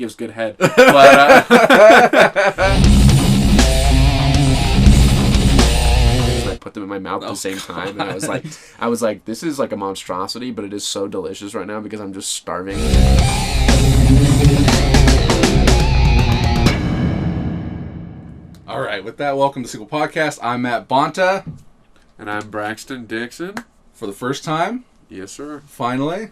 gives good head. But I put them in my mouth at the same time, and I was like, this is like a monstrosity, but it is so delicious right now because I'm just starving. All right, with that, welcome to Sequel Podcast. I'm Matt Bonta. And I'm Braxton Dixon. For the first time. Yes, sir. Finally.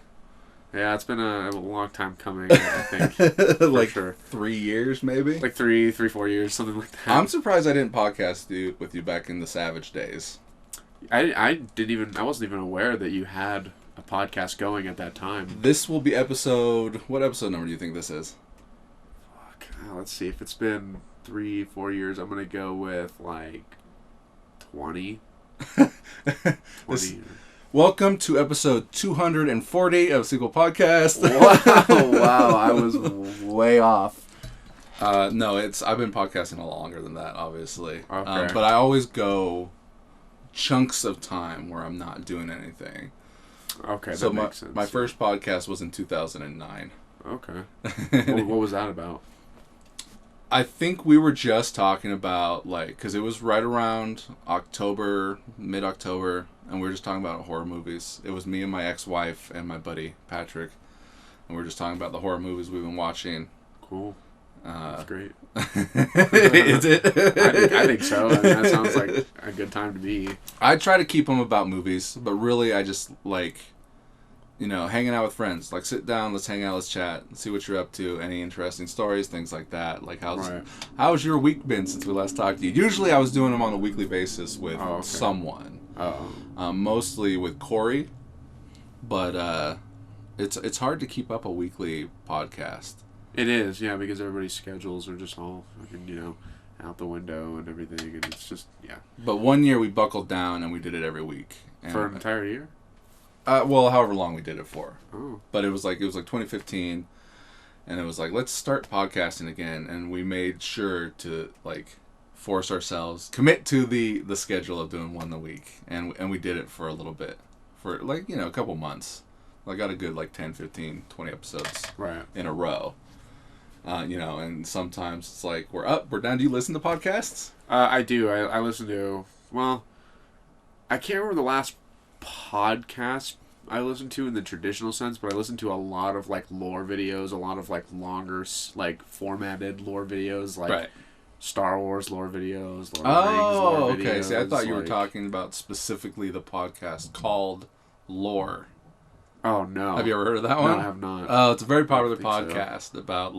Yeah, it's been a long time coming, I think. Like sure. 3 years, maybe? Like 4 years, something like that. I'm surprised I didn't podcast with you back in the Savage days. I wasn't even aware that you had a podcast going at that time. This will be what episode number do you think this is? Fuck, let's see. If it's been 3-4 years, I'm going to go with, like, 20. 20. Welcome to episode 240 of Sequel Podcast. Wow, I was way off. No, I've been podcasting a lot longer than that, obviously. Okay. But I always go chunks of time where I'm not doing anything. Okay, so that makes sense. My first podcast was in 2009. Okay. What was that about? I think we were just talking about, because it was right around October, mid-October, and we were just talking about horror movies. It was me and my ex-wife and my buddy, Patrick, and we were just talking about the horror movies we've been watching. Cool. That's great. Is it? I think so. I mean, that sounds like a good time to be. I try to keep them about movies, but really I just hanging out with friends. Like, sit down, let's hang out, let's chat, see what you're up to, any interesting stories, things like that. Like, how's your week been since we last talked to you? Usually I was doing them on a weekly basis with someone. Mostly with Corey, but it's hard to keep up a weekly podcast. It is, yeah, because everybody's schedules are just all fucking, out the window and everything, and it's just, yeah. But one year we buckled down and we did it every week. For an entire year? Well, however long we did it for. Oh. But it was like 2015, and it was like, let's start podcasting again, and we made sure to force ourselves, commit to the schedule of doing one a week, and we did it for a little bit, for a couple months. I got a good 10, 15, 20 episodes in a row. And sometimes it's like, we're done. Do you listen to podcasts? I do. I listen to, I can't remember the last podcast I listen to in the traditional sense, but I listen to a lot of lore videos, a lot of longer formatted lore videos, Star Wars lore videos, Lord of the Rings lore videos. Okay. See, I thought you were talking about specifically the podcast called Lore. Oh, no. Have you ever heard of that one? No, I have not. Oh, it's a very popular podcast about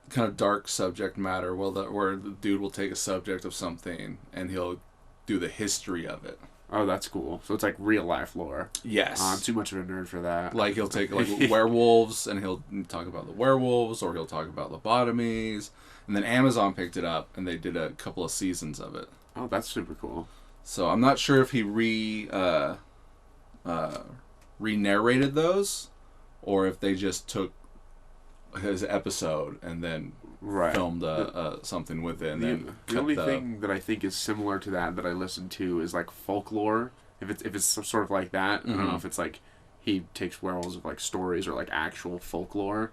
kind of dark subject matter, where the dude will take a subject of something and he'll do the history of it. Oh, that's cool. So it's real life lore. Yes. I'm too much of a nerd for that. He'll take werewolves and he'll talk about the werewolves, or he'll talk about lobotomies. And then Amazon picked it up and they did a couple of seasons of it. Oh, that's super cool. So I'm not sure if he re-narrated those, or if they just took his episode and then filmed something with it. And the only thing that I think is similar to that I listen to is folklore. If it's sort of like that, I don't know if it's he takes werewolves of stories or actual folklore.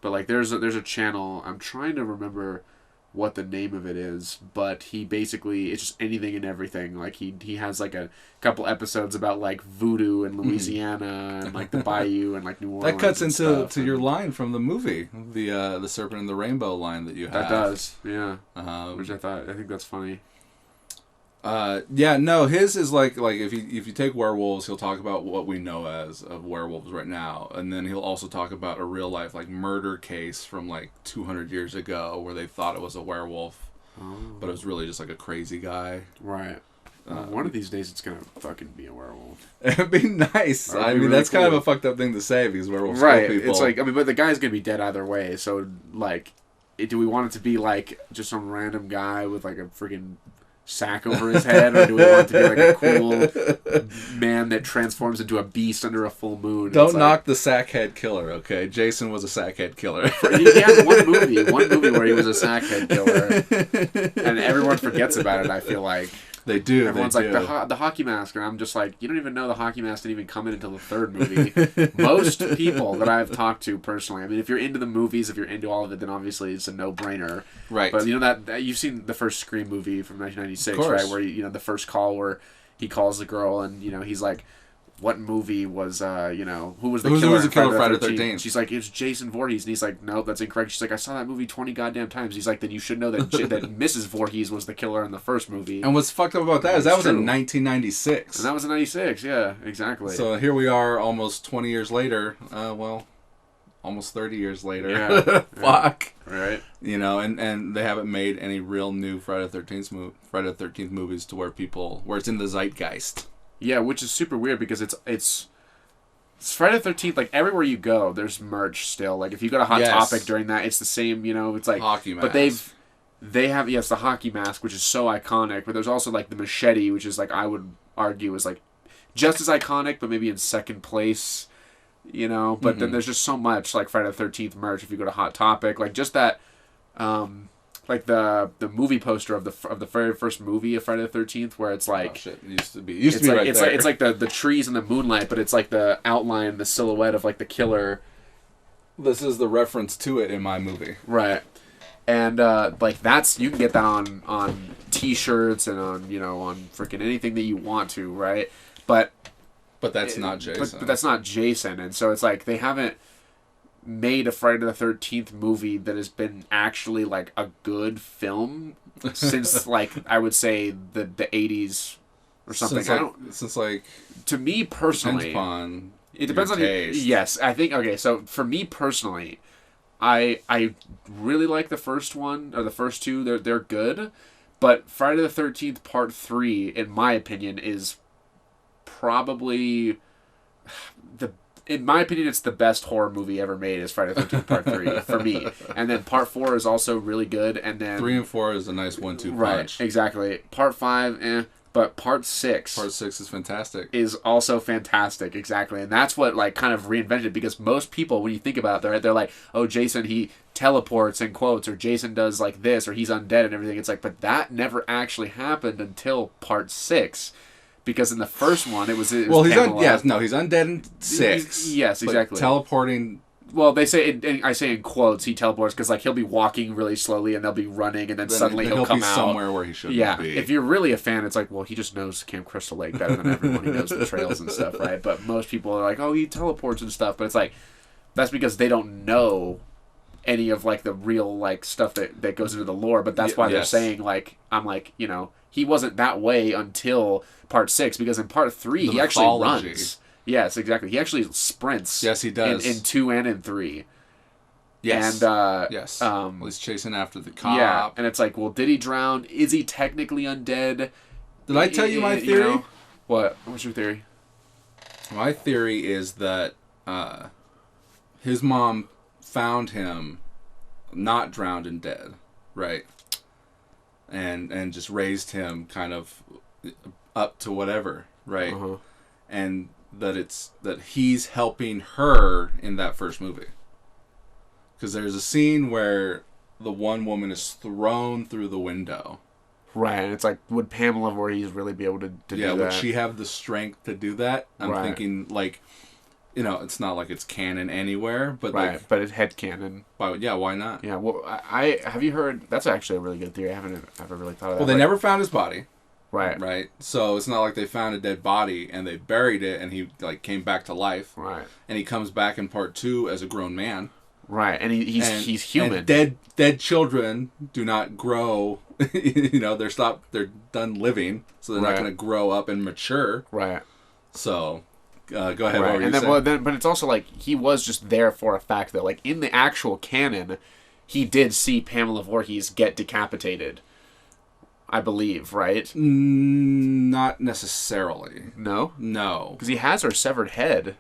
But there's a channel, I'm trying to remember what the name of it is, but he basically, it's just anything and everything. He has a couple episodes about voodoo in Louisiana and the Bayou and New Orleans. That cuts into your line from the movie, the Serpent and the Rainbow line that you have. That does, yeah. Which I think that's funny. His is if you take werewolves, he'll talk about what we know as of werewolves right now, and then he'll also talk about a real life murder case from 200 years ago where they thought it was a werewolf, but it was really just a crazy guy. Right. One of these days it's gonna fucking be a werewolf. It'd be nice. That's really kind of a fucked up thing to say because werewolves kill people. It's but the guy's gonna be dead either way. So do we want it to be just some random guy with a freaking sack over his head, or do we want it to be a cool man that transforms into a beast under a full moon? Don't knock the sackhead killer, okay? Jason was a sackhead killer. He had one movie where he was a sackhead killer, and everyone forgets about it, I feel like. They do. Everyone's they like do. the hockey mask, and I'm just like, you don't even know the hockey mask didn't even come in until the third movie. Most people that I've talked to personally, I mean, if you're into the movies, if you're into all of it, then obviously it's a no-brainer. Right. But you know that you've seen the first Scream movie from 1996, right? Where the first call where he calls the girl, and he's like, what movie was, who was the killer? Who was the killer Friday the 13th? She's like, it's Jason Voorhees. And he's like, no, that's incorrect. She's like, I saw that movie 20 goddamn times. He's like, then you should know that that Mrs. Voorhees was the killer in the first movie. And what's fucked up about that is that was in 1996. And that was in 96, yeah, exactly. So here we are almost 20 years later. Almost 30 years later. Yeah. Fuck. Right. And they haven't made any real new Friday the 13th movies to where it's in the zeitgeist. Yeah, which is super weird because it's Friday the 13th, like everywhere you go, there's merch still. Like if you go to Hot Topic during that, it's the same, it's like hockey mask. But they have the hockey mask, which is so iconic, but there's also like the machete, which is like I would argue is like just as iconic, but maybe in second place, but then there's just so much like Friday the 13th merch if you go to Hot Topic, like just that like the movie poster of the very first movie of Friday the 13th, where it's like, oh shit, it used to be right there. It's like the trees and the moonlight, but it's like the outline, the silhouette of like the killer. This is the reference to it in my movie, right? And like you can get that on T-shirts and on on freaking anything that you want to, right? But that's not Jason. But that's not Jason, and so it's like they haven't made a Friday the 13th movie that has been actually like a good film since like I would say the 80s or something. Since like to me personally, it depends on taste. Yes, I think so for me personally, I really like the first one or the first two. They're good, but Friday the 13th Part 3 in my opinion is probably in my opinion, it's the best horror movie ever made is Friday the 13th Part 3 for me. And then Part 4 is also really good. And then 3 and 4 is a nice 1-2 punch. Right, exactly. Part 5, but Part 6... Part 6 is fantastic. Is also fantastic, exactly. And that's what like kind of reinvented, because most people, when you think about it, they're like, oh, Jason, he teleports in quotes, or Jason does like this, or he's undead and everything. It's like, but that never actually happened until Part 6. Because in the first one, it was well, he's undead in 6. Yes, exactly. Teleporting. Well, they say I say in quotes he teleports because like he'll be walking really slowly and they'll be running and then suddenly he'll come be out somewhere where he shouldn't be. If you're really a fan, it's like, well, he just knows Camp Crystal Lake better than everyone. He knows the trails and stuff, right? But most people are like, oh, he teleports and stuff. But it's like that's because they don't know any of like the real like stuff that goes into the lore. But that's why they're saying like I'm like he wasn't that way until Part 6, because in Part 3 he actually runs. Yes, exactly. He actually sprints. Yes, he does. In 2 and in 3. Yes. And yes. He's chasing after the cop. Yeah, and it's like, well, did he drown? Is he technically undead? Did I tell you my theory? What? What's your theory? My theory is that his mom found him not drowned and dead, right? And just raised him kind of up to whatever, right? Uh-huh. And that he's helping her in that first movie. Because there's a scene where the one woman is thrown through the window. Right, and it's like, would Pamela Voorhees really be able to do that? Yeah, would she have the strength to do that? I'm thinking, like, it's not like it's canon anywhere, but but it's headcanon. Why not? Yeah, well, I have you heard? That's actually a really good theory. I haven't ever really thought of that. Well, they never found his body. Right. So it's not like they found a dead body and they buried it and he like came back to life. Right. And he comes back in Part 2 as a grown man. Right, and he's human. And dead children do not grow. They're done living, so they're not going to grow up and mature. Right. So, go ahead. Right. And then, but it's also like he was just there for a fact that, like, in the actual canon, he did see Pamela Voorhees get decapitated. I believe, right? Not necessarily. No? No. Because he has her severed head.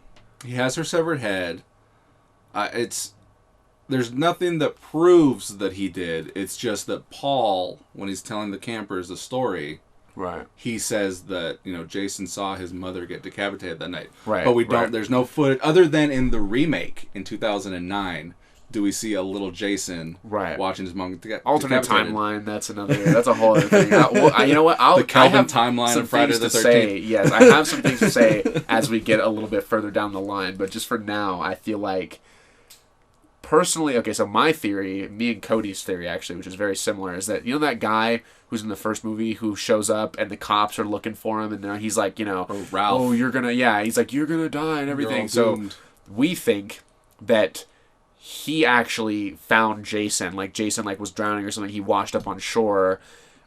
There's nothing that proves that he did. It's just that Paul, when he's telling the campers the story, right, he says that, Jason saw his mother get decapitated that night. Right. But we don't, there's no footage, other than in the remake in 2009, do we see a little Jason right. watching his mom get alternate timeline? That's a whole other thing. You know what? The Kelvin timeline of Friday the 13th. Yes, I have some things to say as we get a little bit further down the line. But just for now, I feel like personally, okay. So my theory, me and Cody's theory, actually, which is very similar, is that that guy who's in the first movie who shows up and the cops are looking for him, and he's like, Ralph. oh, he's like, you're gonna die and everything. So we think that he actually found Jason, like Jason was drowning or something. He washed up on shore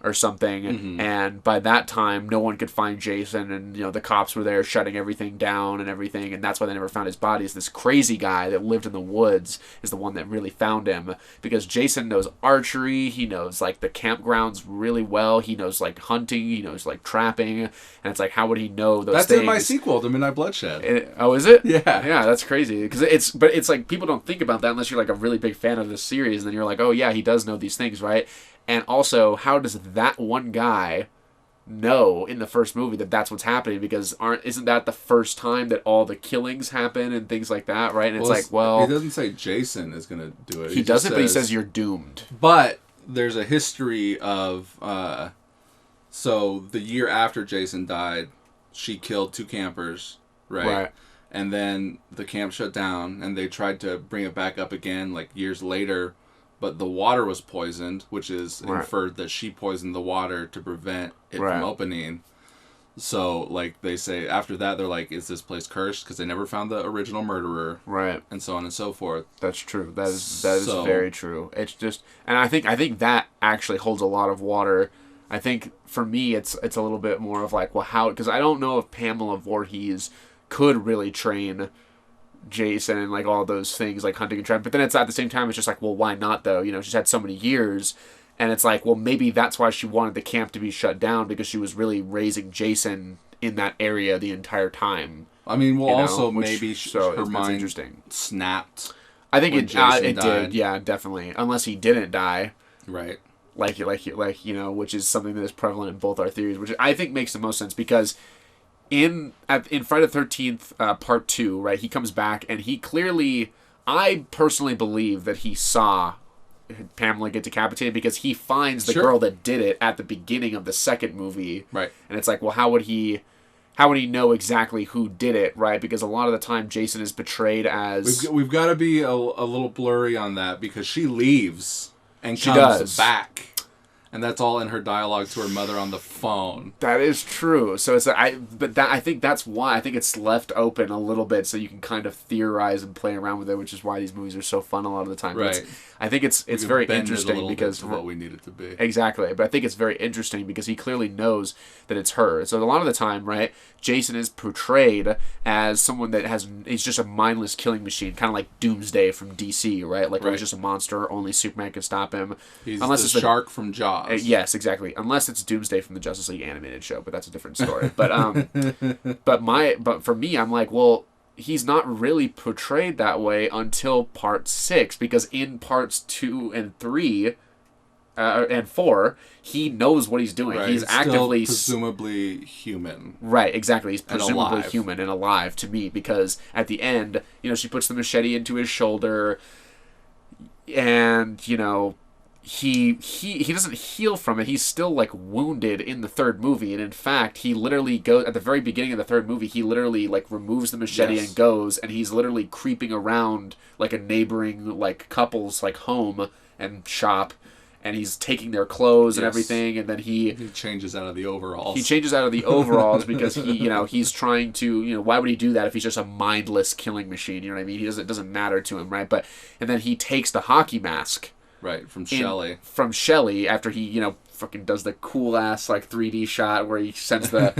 or something, and by that time no one could find Jason, and the cops were there shutting everything down and everything, and that's why they never found his body. This crazy guy that lived in the woods is the one that really found him, because Jason knows archery, he knows the campgrounds really well, he knows hunting, he knows trapping, and it's how would he know those things? That's in my sequel, The Midnight Bloodshed. Oh, is it? Yeah, that's crazy, because it's people don't think about that unless you're a really big fan of this series, and then you're like, oh yeah, he does know these things, right? And also, how does that one guy know in the first movie that that's what's happening? Because isn't that the first time that all the killings happen and things like that, right? And it's he doesn't say Jason is going to do it. He doesn't, but he says you're doomed. But there's a history of, so the year after Jason died, she killed 2 campers, right? And then the camp shut down, and they tried to bring it back up again, years later. But the water was poisoned, which is inferred that she poisoned the water to prevent it from opening. So, they say, after that, they're like, is this place cursed? Because they never found the original murderer. Right. And so on and so forth. That's true. That is very true. It's just... And I think that actually holds a lot of water. I think, for me, it's a little bit more of well, how... Because I don't know if Pamela Voorhees could really train Jason and all those things hunting and trapping, but then it's at the same time it's just well, why not though? She's had so many years, and it's well, maybe that's why she wanted the camp to be shut down, because she was really raising Jason in that area the entire time. I mean, also maybe her mind interesting. Snapped. I think it did, yeah, definitely. Unless he didn't die, right? Which is something that is prevalent in both our theories, which I think makes the most sense, because in Friday the 13th, Part 2, right, he comes back, and he clearly, I personally believe that he saw Pamela get decapitated, because he finds the girl that did it at the beginning of the second movie. Right. And it's well, how would he know exactly who did it, right? Because a lot of the time Jason is portrayed as... We've got to be a little blurry on that, because she leaves and comes back. And that's all in her dialogue to her mother on the phone. That is true. So I think that's why I think it's left open a little bit, so you can kind of theorize and play around with it, which is why these movies are so fun a lot of the time. Right. I think it's very interesting because what we need it to be. Exactly, but I think it's very interesting because he clearly knows that it's her. So a lot of the time, right, Jason is portrayed as someone that he's just a mindless killing machine, kind of like Doomsday from DC, right? It was just a monster, only Superman can stop him. He's the shark from Jaws. Yes, exactly. Unless it's Doomsday from the Justice League animated show, but that's a different story. But but for me, I'm well, he's not really portrayed that way until Part 6, because in Parts 2 and 3 and 4, he knows what he's doing. Right. He's actively presumably human. Right, exactly. He's presumably human and alive to me, because at the end, she puts the machete into his shoulder, and he doesn't heal from it. He's still wounded in the third movie, and in fact, he literally goes at the very beginning of the third movie. He literally removes the machete and goes, and he's literally creeping around a neighboring couple's home and shop, and he's taking their clothes and everything, and then he changes out of the overalls. He changes out of the overalls because he's trying to why would he do that if he's just a mindless killing machine? You know what I mean? It doesn't matter to him, right? And then he takes the hockey mask. Right, from Shelley. From Shelley, after he, fucking does the cool-ass, 3D shot where he sends the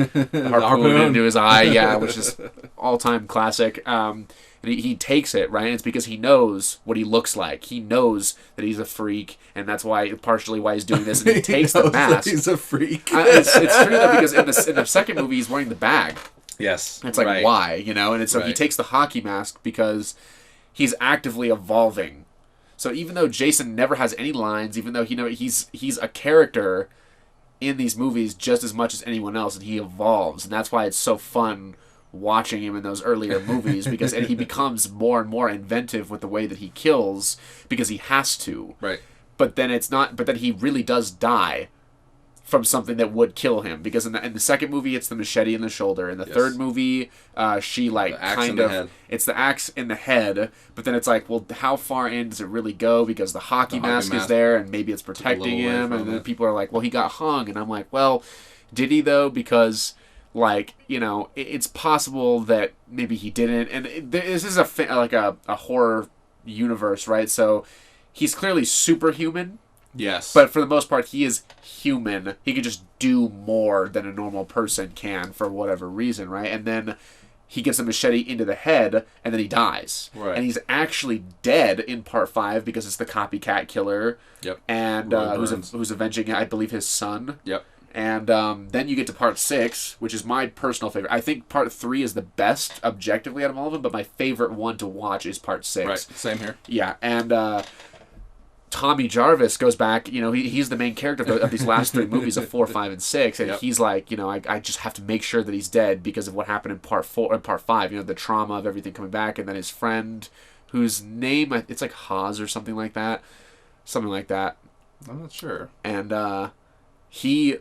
harpoon into his eye, which is all-time classic. And he takes it, right? And it's because he knows what he looks like. He knows that he's a freak, and that's partially why he's doing this, and he takes the mask. He's a freak. It's true, though, because in the second movie, he's wearing the bag. Yes. And it's why, And so he takes the hockey mask because he's actively evolving. So even though Jason never has any lines, even though he's a character in these movies just as much as anyone else, and he evolves, and that's why it's so fun watching him in those earlier movies and he becomes more and more inventive with the way that he kills because he has to. Right. But then he really does die from something that would kill him, because in the second movie it's the machete in the shoulder. In the third movie, she like kind of it's the axe in the head, but then it's like, well, how far in does it really go, because the hockey mask is there and maybe it's protecting him, and then people are like, well, he got hung, and I'm like, well, did he though? Because like, you know, it's possible that maybe he didn't, and this is a horror universe, right? So he's clearly superhuman. Yes. But for the most part, he is human. He can just do more than a normal person can for whatever reason, right? And then he gets a machete into the head, and then he dies. Right. And he's actually dead in part 5 because it's the copycat killer. Yep. And who's avenging, I believe, his son. Yep. And then you get to part 6, which is my personal favorite. I think part 3 is the best objectively out of all of them, but my favorite one to watch is part 6. Right. Same here. Yeah. And Tommy Jarvis goes back, you know, he's the main character of these last 3 movies of 4, 5, and 6, and he's like, you know, I just have to make sure that he's dead because of what happened in part 4 and part 5, you know, the trauma of everything coming back, and then his friend, whose name, it's like Haas or something like that. I'm not sure. And he's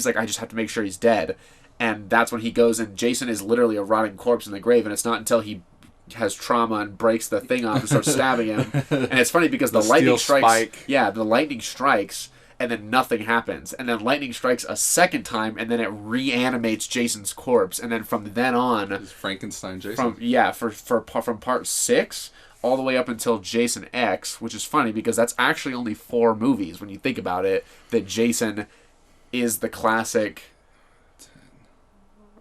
like, I just have to make sure he's dead, and that's when he goes, and Jason is literally a rotting corpse in the grave, and it's not until he has trauma and breaks the thing off and starts stabbing him. And it's funny because the lightning strikes. Spike. Yeah, the lightning strikes, and then nothing happens. And then lightning strikes a second time, and then it reanimates Jason's corpse. And then from then on, it's Frankenstein Jason. From part 6 all the way up until Jason X, which is funny because that's actually only 4 movies when you think about it. That Jason is the classic.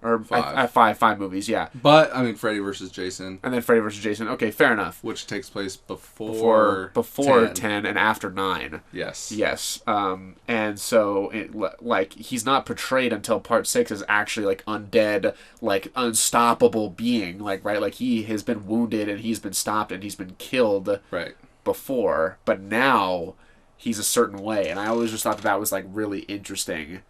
Or 5 movies, yeah. But, I mean, Freddy vs. Jason. And then Freddy vs. Jason. Okay, fair enough. Which takes place before 10 and after 9. Yes. Yes. And so, he's not portrayed until part 6 as actually, like, undead, like, unstoppable being. Like, right? Like, he has been wounded and he's been stopped and he's been killed before. But now, he's a certain way. And I always just thought that was, like, really interesting.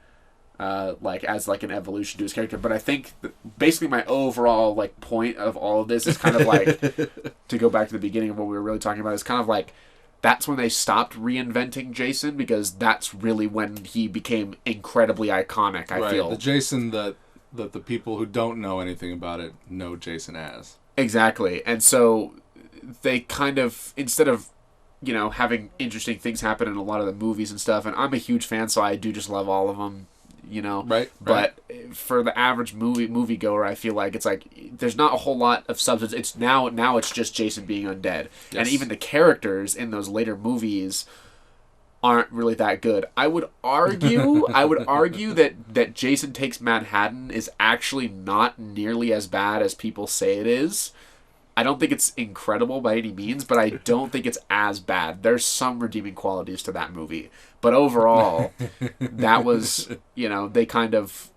As an evolution to his character. But I think basically my overall like point of all of this is kind of like to go back to the beginning of what we were really talking about, is kind of like that's when they stopped reinventing Jason, because that's really when he became incredibly iconic. I feel the Jason that the people who don't know anything about it know Jason as. Exactly. And so they kind of, instead of, you know, having interesting things happen in a lot of the movies and stuff, and I'm a huge fan, so I do just love all of them. You know, right. But for the average moviegoer, I feel like it's like there's not a whole lot of substance. It's now it's just Jason being undead, and even the characters in those later movies aren't really that good. I would argue that Jason Takes Manhattan is actually not nearly as bad as people say it is. I don't think it's incredible by any means, but I don't think it's as bad. There's some redeeming qualities to that movie. But overall, that was, you know, they kind of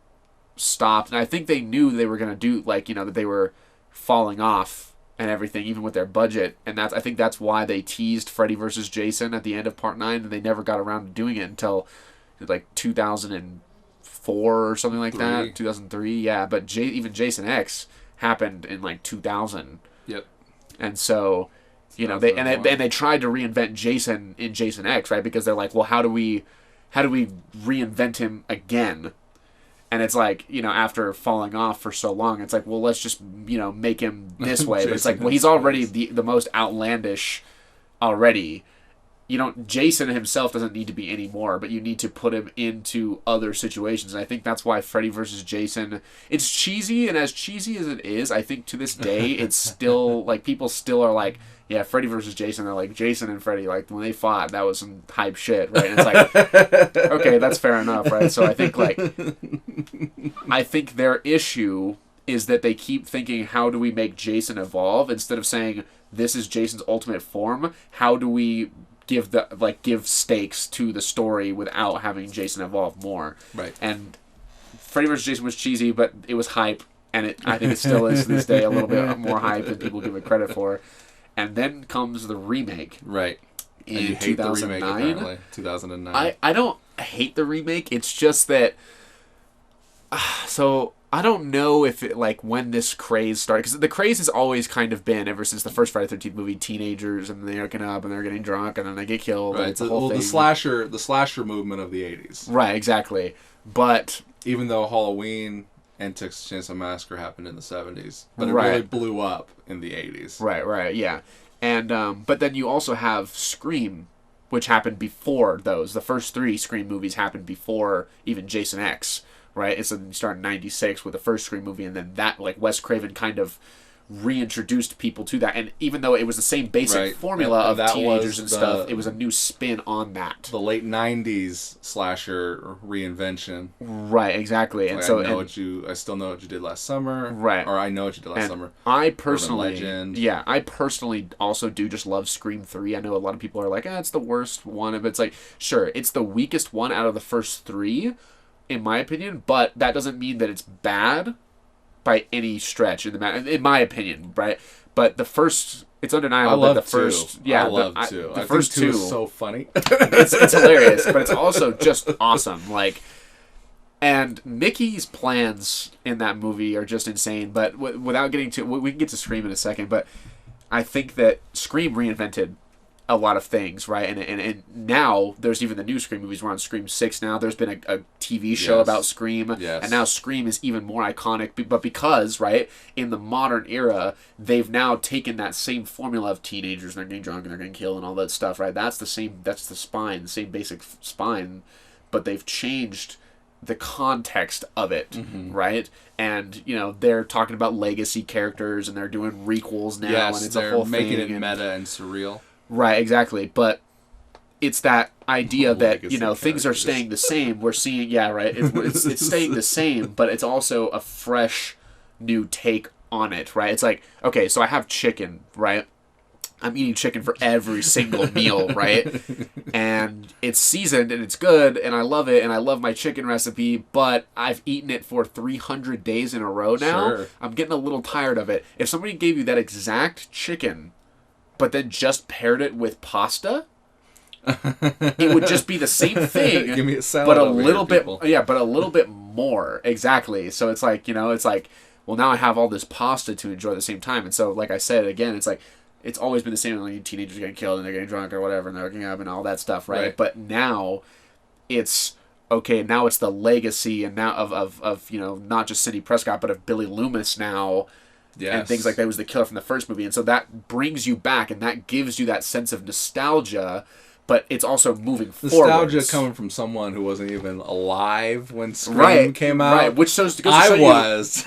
stopped. And I think they knew they were going to do, like, you know, that they were falling off and everything, even with their budget. And I think that's why they teased Freddy vs. Jason at the end of part 9, and they never got around to doing it until, like, 2004 or something like that. 2003, yeah. But even Jason X happened in, like, 2000. Yep. And so, you know, they tried to reinvent Jason in Jason X, right? Because they're like, well, how do we reinvent him again? And it's like, you know, after falling off for so long, it's like, well, let's just, you know, make him this way. But it's like, well, he's already the most outlandish already. You don't, Jason himself doesn't need to be anymore, but you need to put him into other situations. And I think that's why Freddy vs. Jason, it's cheesy, and as cheesy as it is, I think to this day, it's still, like, people still are like, yeah, Freddy vs. Jason, they're like, Jason and Freddy, like, when they fought, that was some hype shit, right? And it's like, okay, that's fair enough, right? So I think their issue is that they keep thinking, how do we make Jason evolve? Instead of saying, this is Jason's ultimate form, how do we give stakes to the story without having Jason evolve more. Right. And Freddy vs. Jason was cheesy, but it was hype, and I think it still is to this day a little bit more hype than people give it credit for. And then comes the remake. Right. In 2009. The remake, apparently. 2009. I don't hate the remake. It's just that so I don't know if it, like, when this craze started, because the craze has always kind of been, ever since the first Friday the 13th movie, teenagers, and they're hooking up, and they're getting drunk, and then they get killed, Right. and the whole thing. The slasher movement of the 80s. Right, exactly. But... Even though Halloween and Texas Chainsaw Massacre happened in the 70s. But it Right. really blew up in the 80s. Right, yeah. And, but then you also have Scream, which happened before those. The first 3 Scream movies happened before even Jason X. Right, it started in '96 with the first Scream movie, and then that, like, Wes Craven kind of reintroduced people to that. And even though it was the same basic formula of teenagers and stuff, it was a new spin on that. The late '90s slasher reinvention. Right, exactly. And like, so I still know what you did last summer. Right, or I know what you did last summer. I personally also do just love Scream 3. I know a lot of people are like, it's the worst one, but it's like, sure, it's the weakest one out of the first 3. In my opinion, but that doesn't mean that it's bad by any stretch in my opinion, right? But the first, it's undeniable that the first, I love two. The first two is so funny. it's hilarious, but it's also just awesome. Like, and Mickey's plans in that movie are just insane. But without getting to, we can get to Scream in a second. But I think that Scream reinvented a lot of things, right? And now there's even the new Scream movies. We're on Scream 6 now. There's been a TV show about Scream. Yes. And now Scream is even more iconic. But because, right, in the modern era, they've now taken that same formula of teenagers, and they're getting drunk and they're getting killed and all that stuff, right? That's the same basic spine. But they've changed the context of it, right? And, they're talking about legacy characters, and they're doing requels now, and it's a whole thing. They're making it meta and surreal. Right, exactly. But it's that idea that, Legacy things are staying the same. We're seeing, it's staying the same, but it's also a fresh new take on it, right? It's like, okay, so I have chicken, right? I'm eating chicken for every single meal, right? And it's seasoned, and it's good, and I love it, and I love my chicken recipe, but I've eaten it for 300 days in a row now. Sure. I'm getting a little tired of it. If somebody gave you that exact chicken, but then just paired it with pasta, it would just be the same thing. Give me a salad, but a little bit, people. but a little bit more. Exactly. So it's like, well, now I have all this pasta to enjoy at the same time. And so, like I said again, it's like, it's always been the same. Like, teenagers getting killed and they're getting drunk or whatever, and they're hooking up and all that stuff, right? But now it's okay. Now it's the legacy, and now of not just Sidney Prescott, but of Billy Loomis now. Yes. And things like that. Was the killer from the first movie. And so that brings you back, and that gives you that sense of nostalgia, but it's also moving forward. Nostalgia coming from someone who wasn't even alive when Scream came out. Right, which goes to show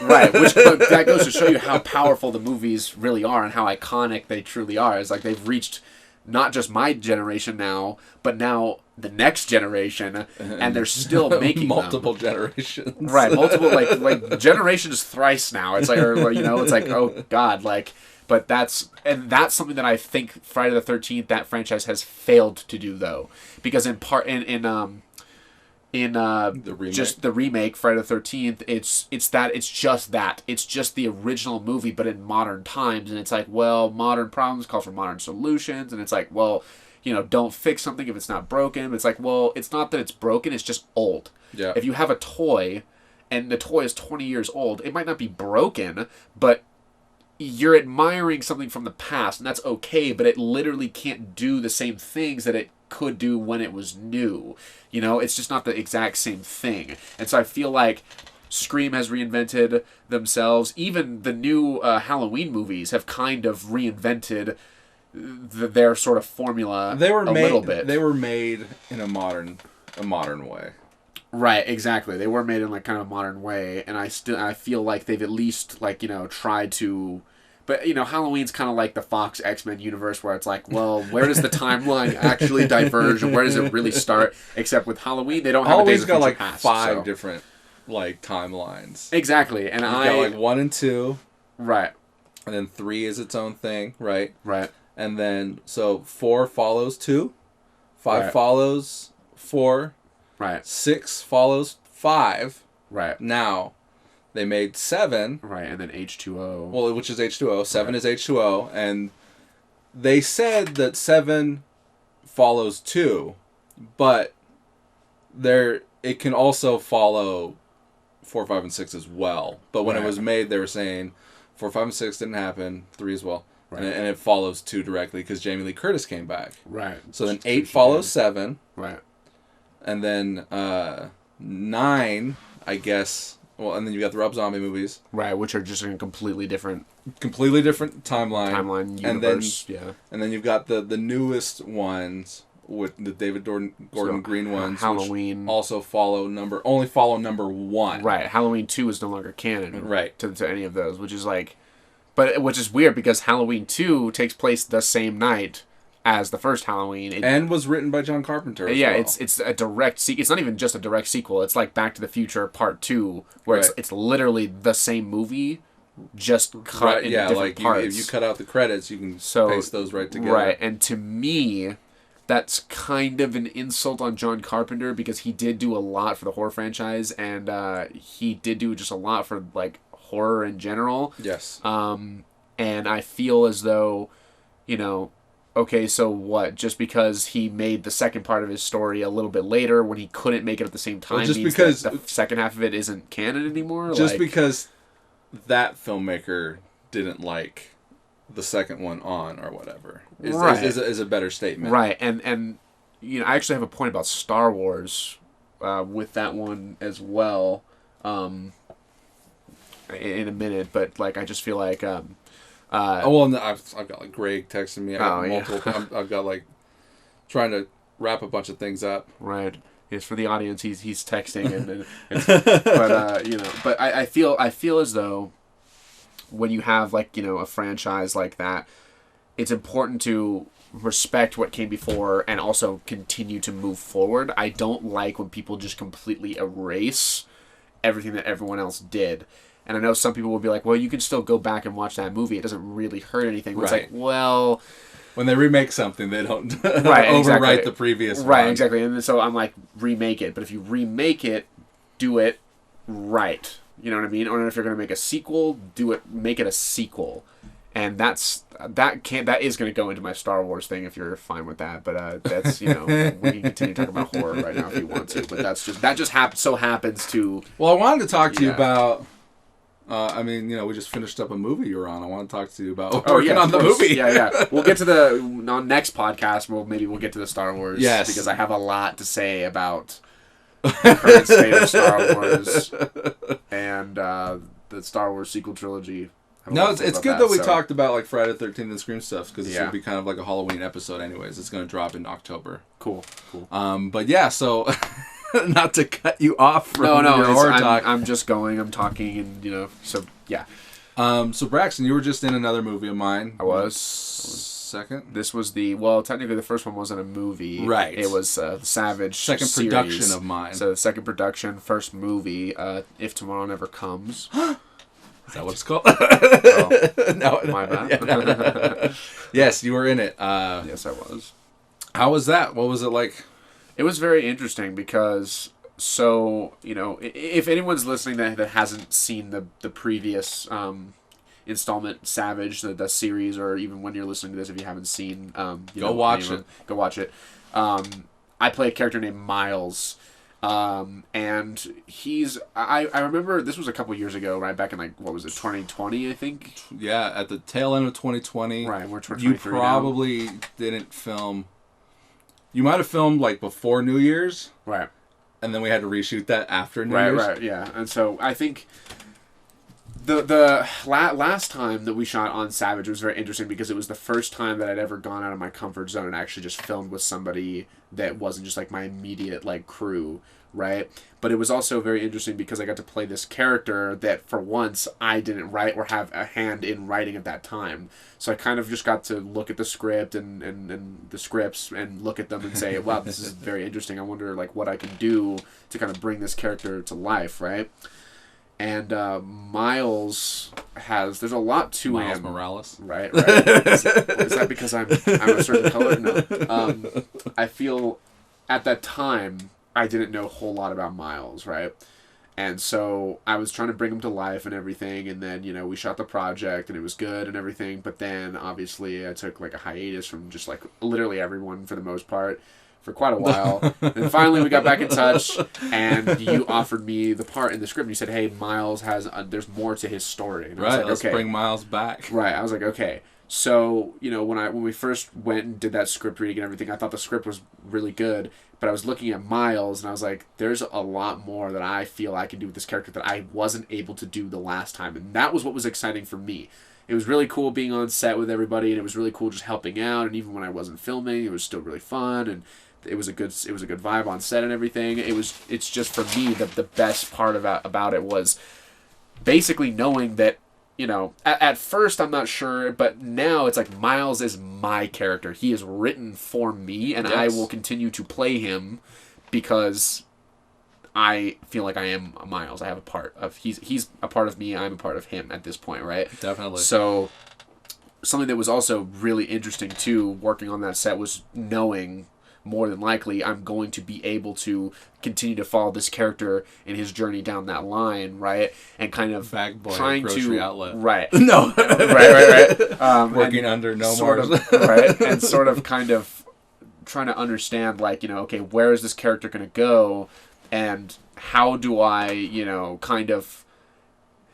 Right, that goes to show you how powerful the movies really are and how iconic they truly are. It's like they've reached not just my generation now, but now the next generation, and they're still making multiple generations. Right, multiple like generations thrice now. It's like, it's like, oh God, like, but that's something that I think Friday the 13th, that franchise, has failed to do, though, because in the remake. Just the remake, Friday the 13th, it's just the original movie, but in modern times, and it's like, well, modern problems call for modern solutions, and it's like, well, don't fix something if it's not broken. It's like, well, it's not that it's broken, it's just old. Yeah. If you have a toy, and the toy is 20 years old, it might not be broken, but you're admiring something from the past, and that's okay, but it literally can't do the same things that it could do when it was new. It's just not the exact same thing. And so I feel like Scream has reinvented themselves. Even the new Halloween movies have kind of reinvented their sort of formula little bit. They were made in a modern way. Right, exactly. They were made in like kind of a modern way, and I feel like they've at least tried to. But, Halloween's kind of like the Fox X-Men universe, where it's like, well, where does the timeline actually diverge, and where does it really start? Except with Halloween, they don't have a Days of Future got Past, five different timelines. Exactly, and got 1 and 2, right, and then 3 is its own thing, right? Right, and then so 4 follows 2, 5 follows 4, right, 6 follows 5, right. Now they made 7. Right, and then H2O. Well, which is H2O. 7 is H2O. And they said that 7 follows 2, but it can also follow 4, 5, and 6 as well. But when it Right. was made, they were saying 4, 5, and 6 didn't happen. 3 as well. Right. And it follows 2 directly because Jamie Lee Curtis came back. Right. So then 8 follows 7. Right. And then 9, I guess. Well, and then you got the Rob Zombie movies. Right, which are just in a completely different timeline. universe. And then you've got the newest ones with the David Gordon Green ones. Halloween. Which also follow number 1. Right. Halloween 2 is no longer canon. Right. To any of those, which is like, which is weird because Halloween 2 takes place the same night as the first Halloween. And was written by John Carpenter as well. It's a direct it's not even just a direct sequel. It's like Back to the Future Part 2, where it's literally the same movie, just cut into different parts. If you cut out the credits, you can paste those right together. Right, and to me, that's kind of an insult on John Carpenter because he did do a lot for the horror franchise, and he did do just a lot for like horror in general. Yes. And I feel as though, okay, so what? Just because he made the second part of his story a little bit later when he couldn't make it at the same time just means because that the second half of it isn't canon anymore? Just because that filmmaker didn't like the second one or whatever is a better statement. Right, and I actually have a point about Star Wars with that one as well in a minute, but like I just feel like... and I've got like Greg texting me. I've got like trying to wrap a bunch of things up. Right. Yes, for the audience, he's texting, but I feel as though when you have like a franchise like that, it's important to respect what came before and also continue to move forward. I don't like when people just completely erase everything that everyone else did. And I know some people will be like, well, you can still go back and watch that movie. It doesn't really hurt anything. Right. It's like, well... When they remake something, they don't overwrite the previous one. Right, exactly. And so I'm like, remake it. But if you remake it, do it right. You know what I mean? Or if you're going to make a sequel, make it a sequel. And that is going to go into my Star Wars thing if you're fine with that. But that's, we can continue talking about horror right now if you want to. But that just happens to... Well, I wanted to talk to you about... we just finished up a movie you're on. I want to talk to you about working on the movie. Yeah. We'll get to on next podcast. We'll get to the Star Wars. Yes. Because I have a lot to say about the current state of Star Wars and the Star Wars sequel trilogy. No, it's good that we talked about like Friday the 13th and Scream stuff because it's going to be kind of like a Halloween episode anyways. It's going to drop in October. Cool. But yeah, so... Not to cut you off from your horror talk. I'm just going. I'm talking, and so yeah. So Braxton, you were just in another movie of mine. I was second. This was technically the first one wasn't a movie. Right. It was the Savage second series. Production of mine. So the second production, first movie. If Tomorrow Never Comes. Is that what it's called? No, my bad. Yeah. Yes, you were in it. Yes, I was. How was that? What was it like? It was very interesting because, if anyone's listening that hasn't seen the previous installment, Savage, the series, or even when you're listening to this, if you haven't seen, go watch it. Go watch it. I play a character named Miles, and I remember this was a couple years ago, right back in 2020, I think. Yeah, at the tail end of 2020. Right, we're 2023 You probably didn't film. You might have filmed before New Year's. Right. And then we had to reshoot that after New Year's. Right, yeah. And so I think the last time that we shot on Savage was very interesting because it was the first time that I'd ever gone out of my comfort zone and actually just filmed with somebody that wasn't just my immediate crew, right? But it was also very interesting because I got to play this character that for once I didn't write or have a hand in writing at that time. So I kind of just got to look at the script and the scripts and look at them and say, wow, this is very interesting. I wonder what I can do to kind of bring this character to life, right? And Miles there's a lot to Miles him. Morales. Right. Is that because I'm a certain color? No. I feel at that time I didn't know a whole lot about Miles, right? And so I was trying to bring him to life and everything, and then, we shot the project, and it was good and everything, but then, obviously, I took, a hiatus from just, literally everyone, for the most part, for quite a while. And finally we got back in touch, and you offered me the part in the script. And you said, hey, Miles has, there's more to his story. And I was like, let's bring Miles back. Right, I was like, okay. So, when we first went and did that script reading and everything, I thought the script was really good, but I was looking at Miles, and I was like, there's a lot more that I feel I can do with this character that I wasn't able to do the last time, and that was what was exciting for me. It was really cool being on set with everybody, and it was really cool just helping out, and even when I wasn't filming, it was still really fun, and it was a good vibe on set and everything. It's just, for me, the best part about it was basically knowing that, at first I'm not sure, but now it's like Miles is my character. He is written for me, and I will continue to play him because I feel like I am Miles. I have a part of, he's a part of me, I'm a part of him at this point, right? Definitely. So something that was also really interesting too, working on that set, was knowing more than likely I'm going to be able to continue to follow this character in his journey down that line, right? And kind of Bag boy, trying grocery to outlet. Right. No. right. Working under no sort more. of, right, and sort of kind of trying to understand, like, okay, where is this character going to go, and how do I, kind of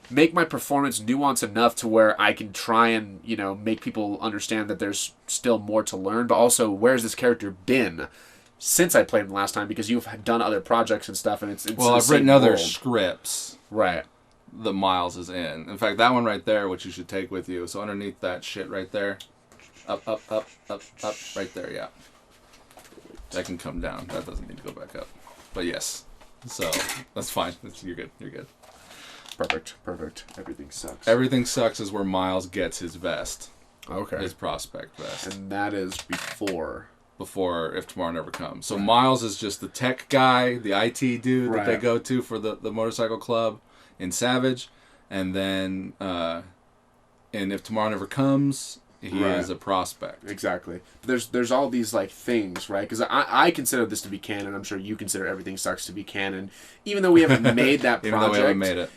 make my performance nuanced enough to where I can try and, make people understand that there's still more to learn, but also where's this character been since I played him last time, because you've done other projects and stuff, and it's well, I've written other scripts. Right. That Miles is in. In fact, that one right there, which you should take with you. So underneath that shit right there. Up, right there, yeah. That can come down. That doesn't need to go back up. But yes. So, that's fine. You're good. Perfect. Everything sucks. Everything sucks is where Miles gets his vest. Okay. His prospect vest. And that is before If Tomorrow Never Comes. So Miles is just the tech guy, the IT dude that they go to for the motorcycle club in Savage. And then in If Tomorrow Never Comes, he is a prospect. Exactly. There's all these like things, right? Because I consider this to be canon. I'm sure you consider Everything Sucks to be canon. Even though we haven't made that project. Even though we haven't made it.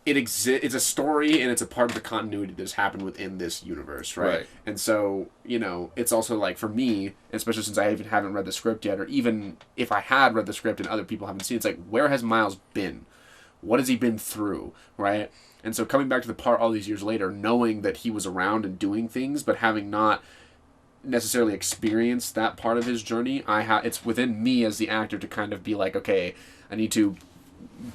It's a story, and it's a part of the continuity that's happened within this universe, right? And so, it's also like, for me, especially since I even haven't read the script yet, or even if I had read the script and other people haven't seen it, it's like, where has Miles been? What has he been through, right? And so coming back to the part all these years later, knowing that he was around and doing things, but having not necessarily experienced that part of his journey, it's within me as the actor to kind of be like, okay, I need to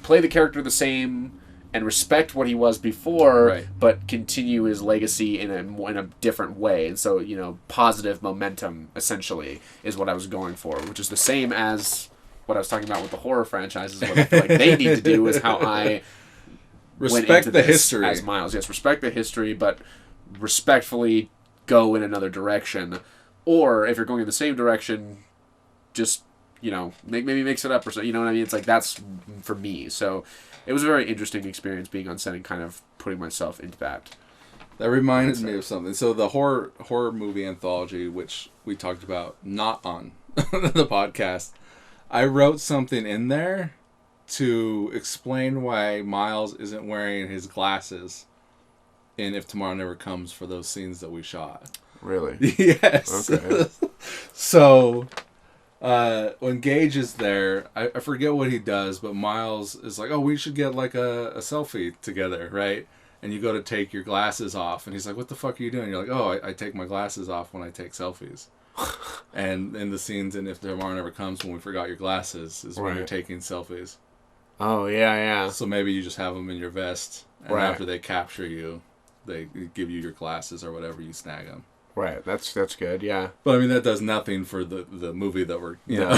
play the character the same and respect what he was before, but continue his legacy in a different way. And so, positive momentum, essentially, is what I was going for, which is the same as what I was talking about with the horror franchises. What I feel like they need to do is how I respect the history as Miles. Yes, respect the history, but respectfully go in another direction. Or if you're going in the same direction, just, maybe mix it up or so. You know what I mean? It's like, that's for me. So it was a very interesting experience being on set and kind of putting myself into that. That reminds me of something. So the horror movie anthology, which we talked about not on the podcast, I wrote something in there to explain why Miles isn't wearing his glasses in If Tomorrow Never Comes for those scenes that we shot. Really? Yes. Okay. So when Gage is there, I forget what he does, but Miles is like, oh, we should get like a selfie together, right? And you go to take your glasses off, and he's like, what the fuck are you doing? You're like, oh, I take my glasses off when I take selfies. And in the scenes in If Tomorrow Never Comes, when we forgot your glasses, is when you're taking selfies. Oh, yeah. So maybe you just have them in your vest, and after they capture you, they give you your glasses or whatever, you snag them. Right, that's good, yeah. But I mean, that does nothing for the movie that we're, know.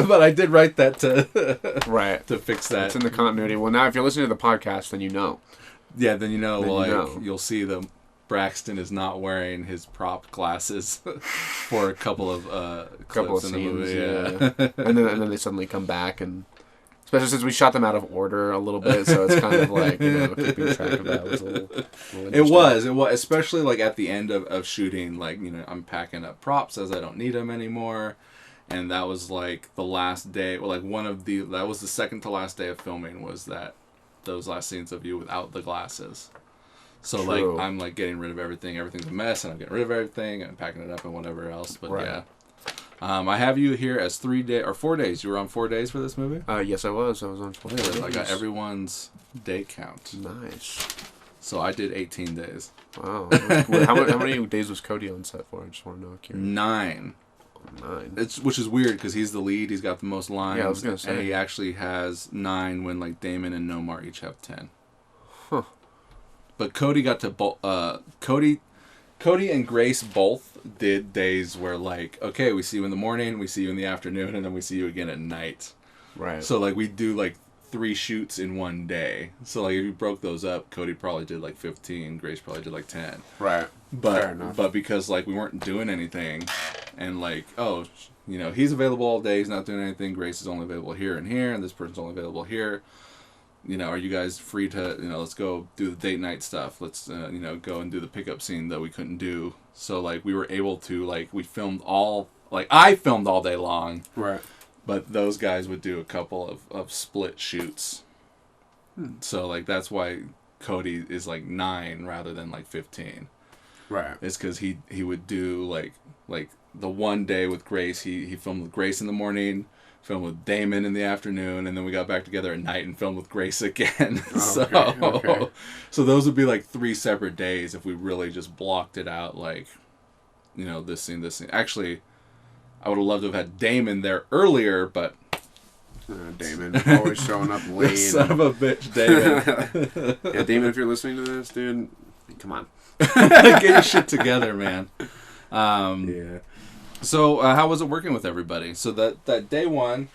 But I did write that to fix that. It's in the continuity. Well, now if you're listening to the podcast, then you know. Yeah, then you know, you'll see the Braxton is not wearing his prop glasses for a couple of clips in the movie. Yeah. and then they suddenly come back, and especially since we shot them out of order a little bit, so it's kind of like, keeping track of that was a little it was, especially like at the end of shooting, like, I'm packing up props as I don't need them anymore. And that was like the last day, or like that was the second to last day of filming, was those last scenes of you without the glasses. So like I'm like getting rid of everything. Everything's a mess, and I'm getting rid of everything and packing it up and whatever else. But yeah, I have you here as 4 days. You were on 4 days for this movie? Yes, I was. I was on 4 days. I got everyone's day count. Nice. So I did 18 days. Wow. Cool. How many days was Cody on set for? I just want to know. 9. 9. Which is weird because he's the lead. He's got the most lines. Yeah, I was gonna say. And he actually has 9 when like Damon and Nomar each have 10. Huh. But Cody got to Cody and Grace both did days where like, okay, we see you in the morning, we see you in the afternoon, and then we see you again at night. Right. So like we do like 3 shoots in one day. So like if you broke those up, Cody probably did like 15, Grace probably did like 10. Right. Fair enough. But because like we weren't doing anything, and like he's available all day, he's not doing anything. Grace is only available here, and this person's only available here. Are you guys free to, let's go do the date night stuff. Let's, go and do the pickup scene that we couldn't do. So, like, we were able to, like, I filmed all day long. Right. But those guys would do a couple of split shoots. So, like, that's why Cody is, like, 9 rather than, like, 15. Right. It's because he would do, like the one day with Grace, he filmed with Grace in the morning, filmed with Damon in the afternoon, and then we got back together at night and filmed with Grace again. Okay. So those would be like 3 separate days if we really just blocked it out, like, this scene. Actually, I would have loved to have had Damon there earlier, but Damon always showing up late. Son of a bitch, Damon. Yeah, Damon, if you're listening to this, dude, come on. Get your shit together, man. Yeah. So, how was it working with everybody? So that day one,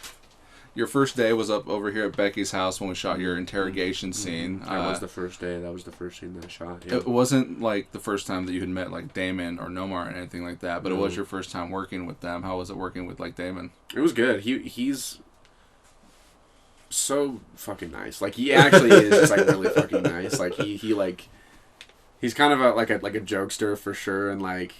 your first day was up over here at Becky's house when we shot your interrogation scene. That was the first day. That was the first scene that I shot. Yeah. It wasn't like the first time that you had met like Damon or Nomar or anything like that, but it was your first time working with them. How was it working with like Damon? It was good. He's so fucking nice. Like he actually is just like really fucking nice. Like he like he's kind of like a jokester for sure, and like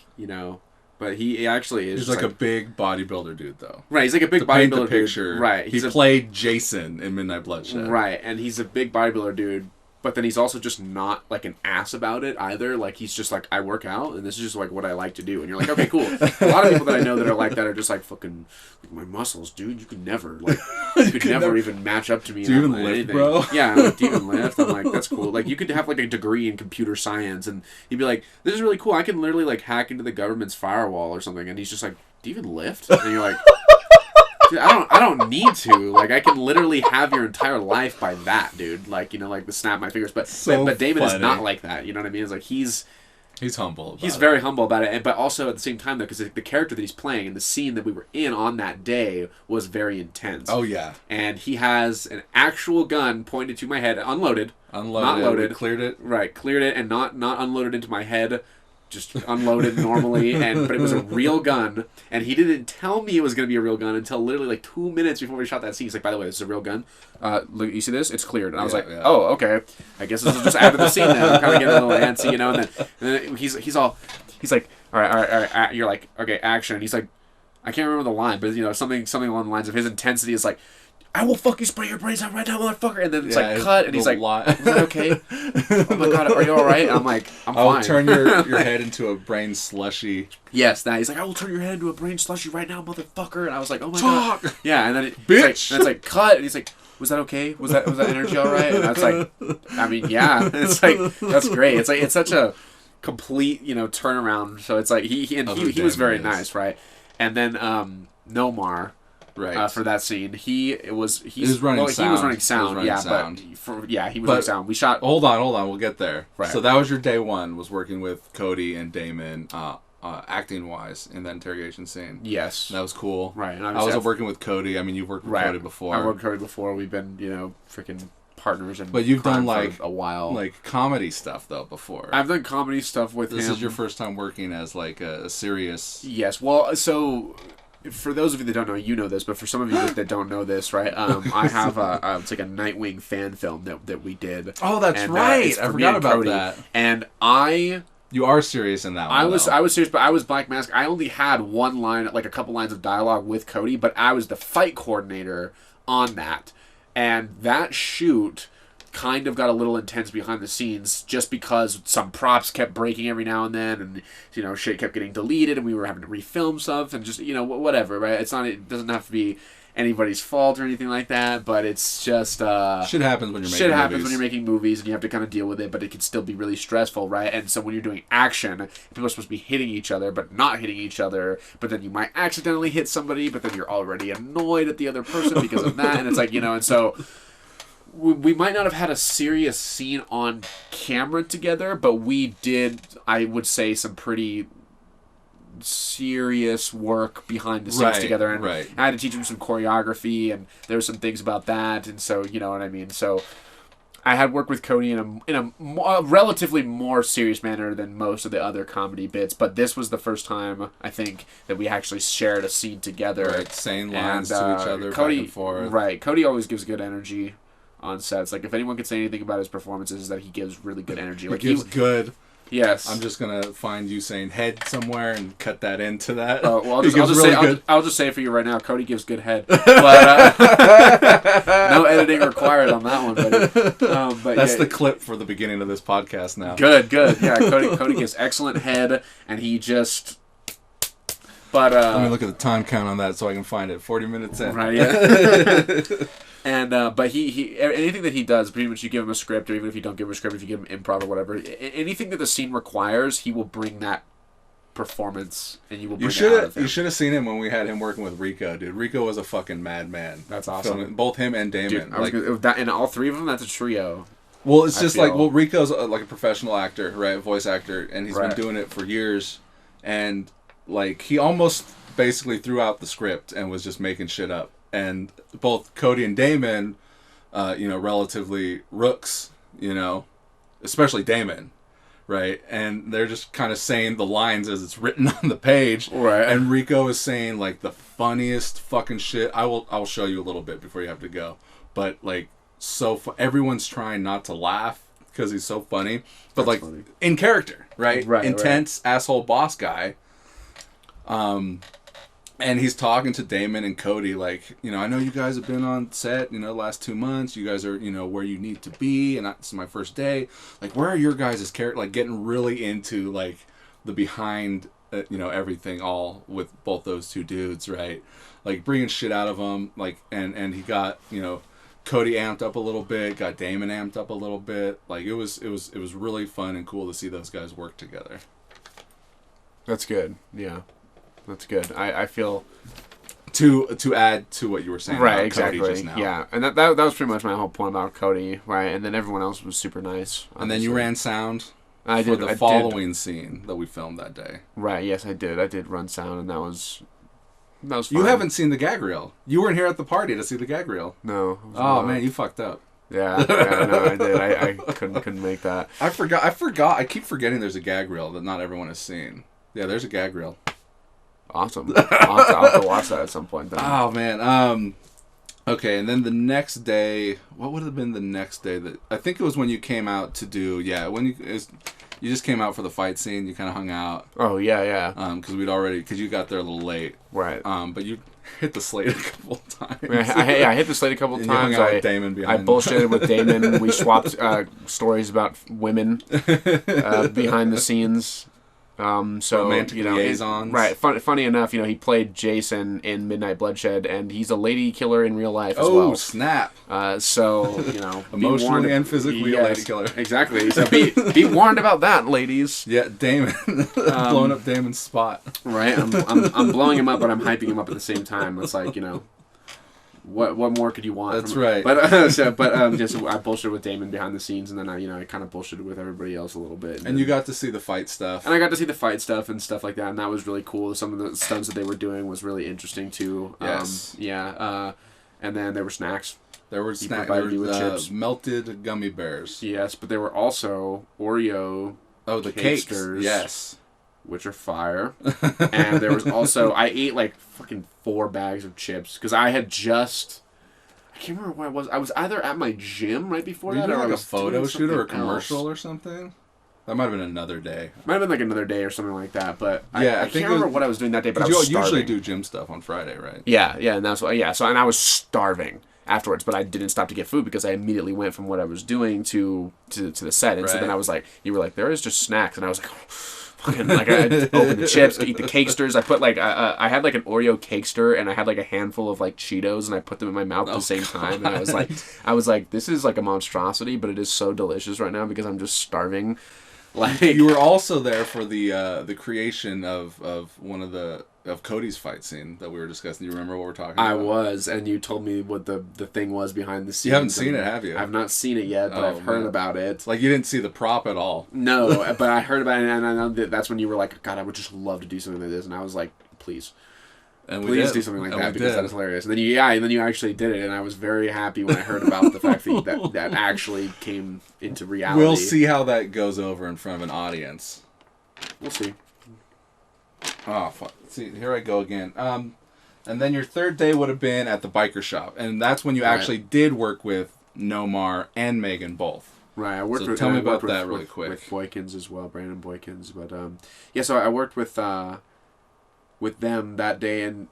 but he actually is. He's like a big bodybuilder dude, though. Right, he's like a big bodybuilder picture, dude. Right, he played Jason in Midnight Bloodshed. Right, and he's a big bodybuilder dude, but then he's also just not like an ass about it either. Like he's just like, I work out, and this is just like what I like to do. And you're like, okay, cool. A lot of people that I know that are like that are just like fucking like, my muscles, dude. You could never never even match up to me. Do you even lift, anything. bro? Yeah, I'm like, do you even lift? I'm like, that's cool. Like you could have like a degree in computer science, and he'd be like, this is really cool. I can literally like hack into the government's firewall or something. And he's just like, do you even lift? And you're like, dude, I don't need to. Like, I can literally have your entire life by that, dude. Like, like the snap of my fingers. But Damon is not like that. You know what I mean? It's like he's humble. He's very humble about it. But also at the same time, though, because the character that he's playing and the scene that we were in on that day was very intense. Oh yeah. And he has an actual gun pointed to my head, unloaded, not loaded, cleared it. Right, cleared it, and not unloaded into my head. Just unloaded normally, but it was a real gun, and he didn't tell me it was going to be a real gun until literally like 2 minutes before we shot that scene. He's like, by the way, this is a real gun. Look, you see this? It's cleared. And I was like, oh, okay. I guess this is just add to the scene now. I'm kind of getting a little antsy, and then he's like, all right. You're like, okay, action. And he's like, I can't remember the line, but something along the lines of his intensity is like, I will fucking spray your brains out right now, motherfucker. And then it's like, cut. And he's like, is that okay? Oh my God, are you all right? And I'm like, I'm fine. I'll turn your head into a brain slushy. Yes, he's like, I will turn your head into a brain slushy right now, motherfucker. And I was like, oh my God. Yeah, and then bitch. It's like, cut. And he's like, was that okay? Was that energy all right? And I was like, I mean, yeah. It's like, that's great. It's like, it's such a complete, turnaround. So it's like, he was very nice, right? And then Nomar. Right. For that scene, he was running sound. He was running sound. He was running sound. We shot. Hold on, we'll get there. Right. So that was your day one, was working with Cody and Damon, acting wise in that interrogation scene. Yes, that was cool. Right. And I was working with Cody. I mean, you've worked with Cody before. I worked with Cody before. We've been freaking partners and. But you've done like a while, like comedy stuff though before. I've done comedy stuff with him. This is your first time working as like a serious. Yes. Well, so. For those of you that don't know, you know this, but for some of you that don't know this, right? I have it's like a Nightwing fan film that we did. Oh, that's right. I forgot about Cody. That. And you are serious in that one. I was serious, but I was Black Mask. I only had one line, like a couple lines of dialogue with Cody, but I was the fight coordinator on that. And that shoot kind of got a little intense behind the scenes just because some props kept breaking every now and then, and shit kept getting deleted, and we were having to refilm stuff, and just whatever, right? It doesn't have to be anybody's fault or anything like that, but it's just shit happens when you're making movies, and you have to kind of deal with it, but it can still be really stressful, right? And so when you're doing action, people are supposed to be hitting each other but not hitting each other, but then you might accidentally hit somebody, but then you're already annoyed at the other person because of that, and it's like, and so we might not have had a serious scene on camera together, but we did, I would say, some pretty serious work behind the scenes together, and I had to teach him some choreography, and there were some things about that, and so you know what I mean. So I had worked with Cody in a relatively more serious manner than most of the other comedy bits, but this was the first time I think that we actually shared a scene together, saying lines to each other, Cody, back and forth. Right, Cody always gives good energy on sets. Like, if anyone can say anything about his performances, is that he gives really good energy. Like, he gives good. Yes. I'm just gonna find you saying head somewhere and cut that into that. Oh, well, I'll just say it for you right now. Cody gives good head, but no editing required on that one, buddy. But that's the clip for the beginning of this podcast now. Good. Yeah, Cody gives excellent head, and he just. But let me look at the time count on that so I can find it. 40 minutes in. Right. Yeah. And but he anything that he does, pretty much you give him a script, or even if you don't give him a script, if you give him improv or whatever, anything that the scene requires, he will bring that performance, and you will bring it out of him. You should have seen him when we had him working with Rico, dude. Rico was a fucking madman. That's awesome. Filming, both him and Damon. Dude, and all three of them, that's a trio. Well, it's just Rico's like a professional actor, right? Voice actor, and he's been doing it for years, and like he almost basically threw out the script and was just making shit up. And both Cody and Damon, relatively rooks, especially Damon, right? And they're just kind of saying the lines as it's written on the page. Right. And Rico is saying like the funniest fucking shit. I'll show you a little bit before you have to go. But like everyone's trying not to laugh because he's so funny. But that's funny. In character, right? Intense asshole boss guy. And he's talking to Damon and Cody like, I know you guys have been on set, last 2 months. You guys are, where you need to be. And this is my first day. Like, where are your guys' character? Like, getting really into, like, the behind, everything all with both those two dudes, right? Like, bringing shit out of them. Like, and he got, Cody amped up a little bit. Got Damon amped up a little bit. Like, it was really fun and cool to see those guys work together. That's good. Yeah. That's good. I feel to add to what you were saying, right? About Exactly. Cody just now. Yeah, and that was pretty much my whole point about Cody, right? And then everyone else was super nice. Obviously. And then you ran sound. I for did the following scene that we filmed that day. Right. Yes, I did. I did run sound, and that was fun. You haven't seen the gag reel. You weren't here at the party to see the gag reel. No. Oh man, you fucked up. Yeah, no, I did. I couldn't make that. I forgot. I keep forgetting there's a gag reel that not everyone has seen. Yeah, there's a gag reel. Awesome. I'll have to watch that at some point then. Oh man. Okay, and then the next day, what would have been the next day? That I think it was when you came out to do. Yeah, when you just came out for the fight scene. You kind of hung out. Oh yeah. Because you got there a little late. Right. But you hit the slate a couple of times. I hit the slate a couple of times. You hung out with Damon behind. I bullshitted with Damon. We swapped stories about women behind the scenes. So romantic liaisons. Right. Funny enough, he played Jason in Midnight Bloodshed, and he's a lady killer in real life as well. Oh snap! So emotionally and physically a lady killer. Exactly. So be warned about that, ladies. Yeah, Damon, blowing up Damon's spot. Right. I'm blowing him up, but I'm hyping him up at the same time. It's like What more could you want? That's right. But I bullshitted with Damon behind the scenes, and then I kind of bullshitted with everybody else a little bit. And you got to see the fight stuff. And I got to see the fight stuff and stuff like that, and that was really cool. Some of the stunts that they were doing was really interesting too. Yes. And then there were snacks. There were snacks. There were chips. Melted gummy bears. Yes, but there were also Oreo. Oh, the cakes. Yes. Which are fire. And there was also, I ate like fucking 4 bags of chips because I had just, I can't remember where I was. I was either at my gym right before that, or like I was a photo shoot or a commercial else. or something. That might have been another day. Might have been like another day or something like that. But yeah, I can't remember what I was doing that day. But I was starving. You usually do gym stuff on Friday, right? Yeah, and that's what. Yeah, so and I was starving. afterwards, but I didn't stop to get food because I immediately went from what I was doing to the set. And so then I was like, you were like, there is just snacks. And I was like, fucking, like, I opened the chips, eat the cakesters. I put like, I had like an Oreo cakester and I had like a handful of like Cheetos and I put them in my mouth at the same time. And I was like, this is like a monstrosity, but it is so delicious right now because I'm just starving. Like, you were also there for the creation of one of Cody's fight scene that we were discussing. Do you remember what we're talking about? I was, and you told me what the thing was behind the scenes. You haven't seen it, have you? I've not seen it yet, but I've heard about it. Like, you didn't see the prop at all. No, but I heard about it, and I know that's when you were like, God, I would just love to do something like this. And I was like, please. And please do something like that because that is hilarious. And then you actually did it, and I was very happy when I heard about the fact that actually came into reality. We'll see how that goes over in front of an audience. We'll see. Oh, fuck. See, here I go again. And then your third day would have been at the biker shop, and that's when you actually did work with Nomar and Megan both. Right, I worked so with. Tell me about that really quick. With Boykins as well, Brandon Boykins, but yeah. So I worked with them that day, and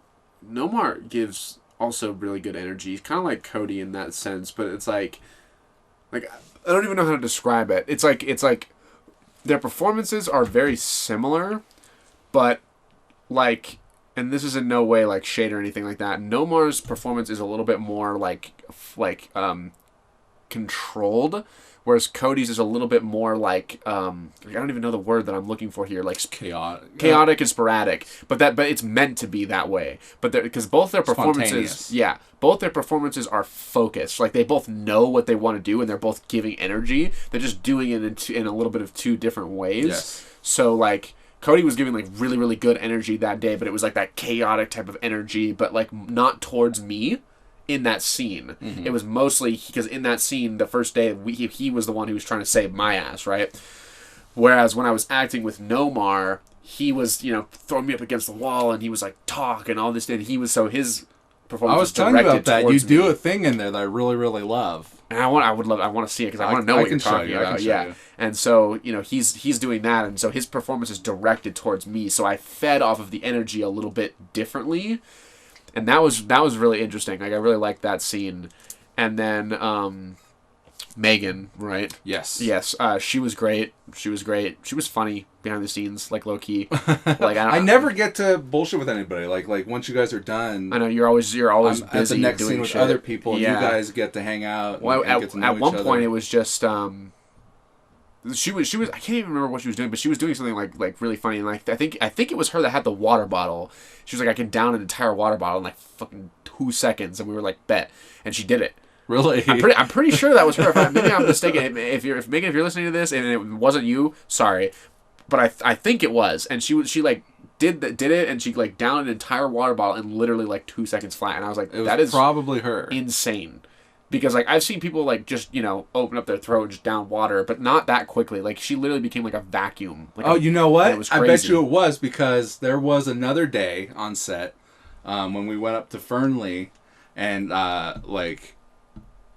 Nomar gives also really good energy. He's kind of like Cody in that sense, but it's like I don't even know how to describe it. It's like their performances are very similar, but like, and this is in no way like shade or anything like that. Nomar's performance is a little bit more like controlled, whereas Cody's is a little bit more like I don't even know the word that I'm looking for here, like chaotic and sporadic. But it's meant to be that way. But because both their performances, both their performances are focused. Like they both know what they want to do, and they're both giving energy. They're just doing it in a little bit of two different ways. Yes. So like, Cody was giving like really, really good energy that day, but it was like that chaotic type of energy, but like not towards me in that scene. Mm-hmm. It was mostly because in that scene, the first day, he was the one who was trying to save my ass, right? Whereas when I was acting with Nomar, he was, throwing me up against the wall, and he was like, talk and all this, and his performance I was telling you about that. You do a thing in there that I really, really love. And I want to see it because I want to know what you're talking about. Yeah. And so, he's doing that, and so his performance is directed towards me. So I fed off of the energy a little bit differently. And that was really interesting. Like I really liked that scene. And then Megan, right? Yes. Yes. She was great. She was funny behind the scenes, like low key. Like I never get to bullshit with anybody. Like once you guys are done, I know you're always busy at the next doing scene with shit. other people. And you guys get to hang out. Well, and get to know at one each point other. it was just she was I can't even remember what she was doing, but she was doing something like really funny. And like I think it was her that had the water bottle. She was like, I can down an entire water bottle in like fucking 2 seconds, and we were like, bet, and she did it. Really? I'm pretty sure that was her. Maybe I'm mistaken. If Megan, if you're listening to this and it wasn't you, sorry, but I think it was. And she like did it, and she like downed an entire water bottle in literally like 2 seconds flat. And I was like, that is probably her. Insane. Because like I've seen people like just open up their throat and just down water, but not that quickly. Like she literally became like a vacuum. Like you know what? It was crazy. I bet you it was because there was another day on set when we went up to Fernley, and I'm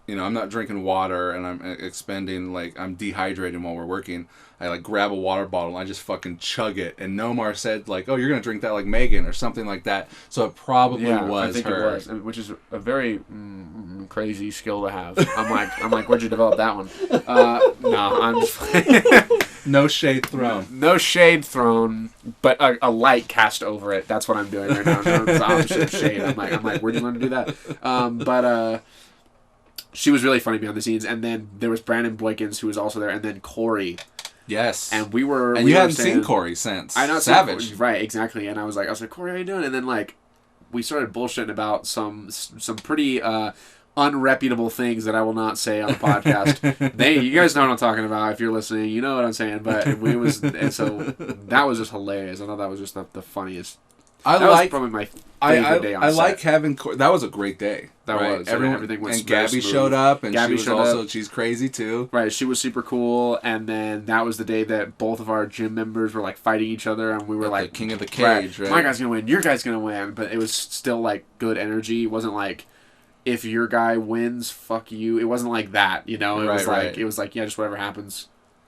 not drinking water, and I'm expending, I'm dehydrating while we're working. I, grab a water bottle, and I just fucking chug it. And Nomar said, oh, you're going to drink that like Megan, or something like that. So it probably was I think her. It was, which is a very crazy skill to have. I'm like, where'd you develop that one? No, I'm just... No shade thrown. No shade thrown, but a light cast over it. That's what I'm doing right now. No, it's the opposite of shade. I'm like, where'd you learn to do that? She was really funny behind the scenes, and then there was Brandon Boykins, who was also there, and then Corey. Yes. And we were... And you hadn't seen Corey since. I know. Savage. Right, exactly. And I was like, Corey, how you doing? And then, we started bullshitting about some pretty unreputable things that I will not say on the podcast. You guys know what I'm talking about. If you're listening, you know what I'm saying. But and so that was just hilarious. I thought that was just the funniest. Was probably my favorite day on set. I like having... That was a great day. That was. Everything went and Gabby showed up, and Gabby she was also... She's crazy, too. Right, she was super cool, and then that was the day that both of our gym members were, fighting each other, and we were the king of the cage, right? My guy's gonna win, your guy's gonna win, but it was still, good energy. It wasn't if your guy wins, fuck you. It wasn't like that, It was it was yeah, just whatever happens.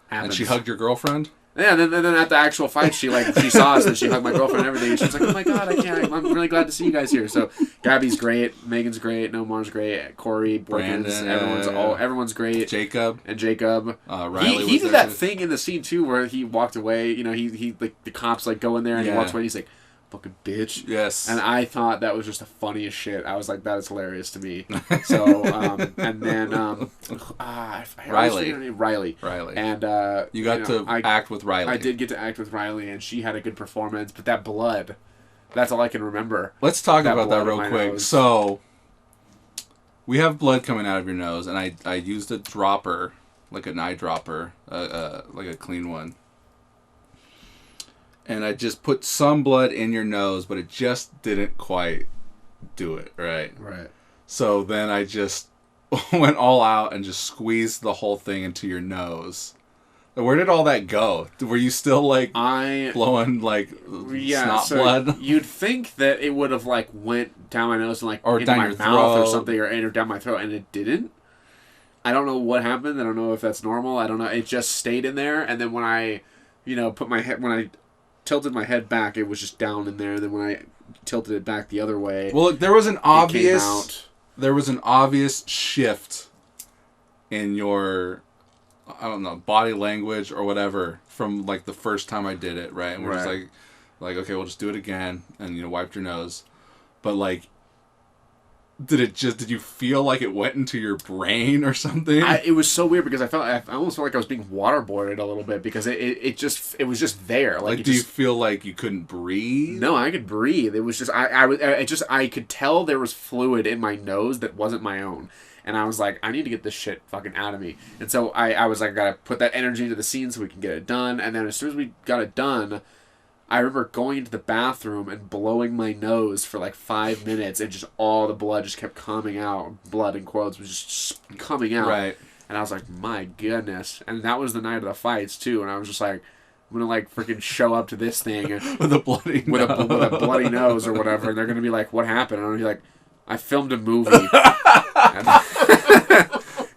And she hugged your girlfriend? Yeah, and then at the actual fight, she saw us and she hugged my girlfriend and everything. And she was like, "Oh my god, I'm really glad to see you guys here." So Gabby's great, Megan's great, Nomar's great, Corey, Brandon, everyone's great. Jacob. Riley. He did that thing in the scene too where he walked away. You know, he like the cops like go in there and he walks away. And he's like, "Fucking bitch." Yes. And I thought that was just the funniest shit. I was like, that is hilarious to me. So, and then, Riley. And, you got to act with Riley. I did get to act with Riley, and she had a good performance, but that blood, that's all I can remember. Let's talk about that real quick. Nose. So, we have blood coming out of your nose, and I used a dropper, like an eyedropper, like a clean one. And I just put some blood in your nose, but it just didn't quite do it, right? Right. So then I just went all out and just squeezed the whole thing into your nose. Where did all that go? Were you still like blowing like snot blood? You'd think that it would have like went down my nose and like or into down my your mouth throat. or something, or down my throat, and it didn't. I don't know what happened. I don't know if that's normal. I don't know. It just stayed in there, and then when I, tilted my head back, it was just down in there. Then when I tilted it back the other way, well, look, there was an obvious shift in your, I don't know, body language or whatever from like the first time I did it, right? And we're just like okay, we'll just do it again, and wiped your nose, but like. Did you feel like it went into your brain or something? It was so weird because I almost felt like I was being waterboarded a little bit because it was just there. Like do you feel like you couldn't breathe? No, I could breathe. It was just I could tell there was fluid in my nose that wasn't my own. And I was like, I need to get this shit fucking out of me. And so I was like, I gotta put that energy into the scene so we can get it done. And then as soon as we got it done, I remember going into the bathroom and blowing my nose for like 5 minutes, and just all the blood just kept coming out. Blood in quotes was just coming out. Right. And I was like, my goodness. And that was the night of the fights too. And I was just like, I'm gonna like freaking show up to this thing with a bloody with a bloody nose or whatever, and they're gonna be like, what happened? And I'm gonna be like, I filmed a movie. And,